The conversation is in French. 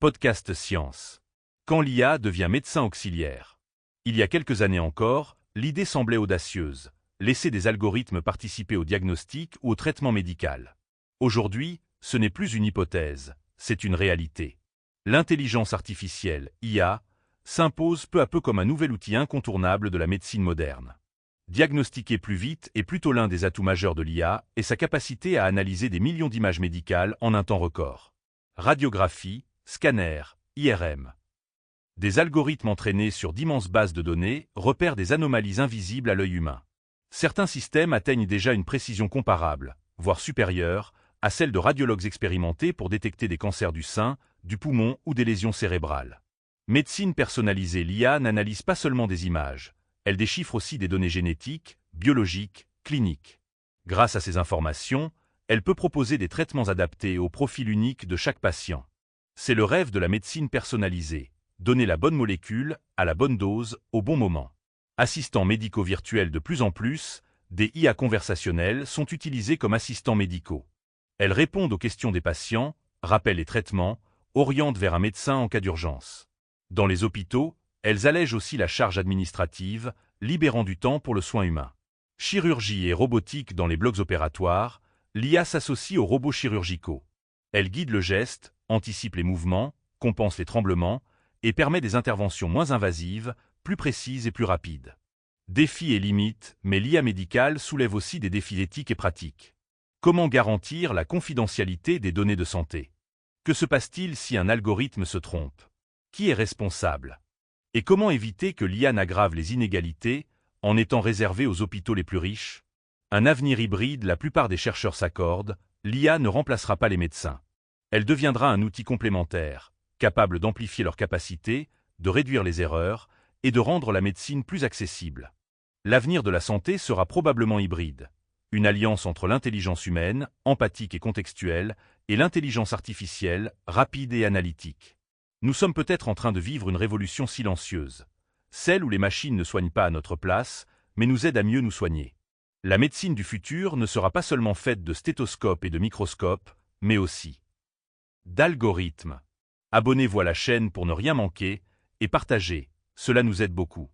Podcast Science. Quand l'IA devient médecin auxiliaire. Il y a quelques années encore, l'idée semblait audacieuse, laisser des algorithmes participer au diagnostic ou au traitement médical. Aujourd'hui, ce n'est plus une hypothèse, c'est une réalité. L'intelligence artificielle, IA, s'impose peu à peu comme un nouvel outil incontournable de la médecine moderne. Diagnostiquer plus vite est plutôt l'un des atouts majeurs de l'IA et sa capacité à analyser des millions d'images médicales en un temps record. Radiographie, scanner, IRM. Des algorithmes entraînés sur d'immenses bases de données repèrent des anomalies invisibles à l'œil humain. Certains systèmes atteignent déjà une précision comparable, voire supérieure, à celle de radiologues expérimentés pour détecter des cancers du sein, du poumon ou des lésions cérébrales. Médecine personnalisée, l'IA n'analyse pas seulement des images, elle déchiffre aussi des données génétiques, biologiques, cliniques. Grâce à ces informations, elle peut proposer des traitements adaptés au profil unique de chaque patient. C'est le rêve de la médecine personnalisée, donner la bonne molécule, à la bonne dose, au bon moment. Assistants médicaux virtuels de plus en plus, des IA conversationnels sont utilisés comme assistants médicaux. Elles répondent aux questions des patients, rappellent les traitements, orientent vers un médecin en cas d'urgence. Dans les hôpitaux, elles allègent aussi la charge administrative, libérant du temps pour le soin humain. Chirurgie et robotique dans les blocs opératoires, l'IA s'associe aux robots chirurgicaux. Elle guide le geste, anticipe les mouvements, compense les tremblements et permet des interventions moins invasives, plus précises et plus rapides. Défis et limites, mais l'IA médicale soulève aussi des défis éthiques et pratiques. Comment garantir la confidentialité des données de santé? Que se passe-t-il si un algorithme se trompe? Qui est responsable? Et comment éviter que l'IA n'aggrave les inégalités en étant réservée aux hôpitaux les plus riches? Un avenir hybride, la plupart des chercheurs s'accordent, l'IA ne remplacera pas les médecins. Elle deviendra un outil complémentaire, capable d'amplifier leurs capacités, de réduire les erreurs et de rendre la médecine plus accessible. L'avenir de la santé sera probablement hybride, une alliance entre l'intelligence humaine, empathique et contextuelle, et l'intelligence artificielle, rapide et analytique. Nous sommes peut-être en train de vivre une révolution silencieuse, celle où les machines ne soignent pas à notre place, mais nous aident à mieux nous soigner. La médecine du futur ne sera pas seulement faite de stéthoscopes et de microscopes, mais aussi d'algorithmes. Abonnez-vous à la chaîne pour ne rien manquer et partagez, cela nous aide beaucoup.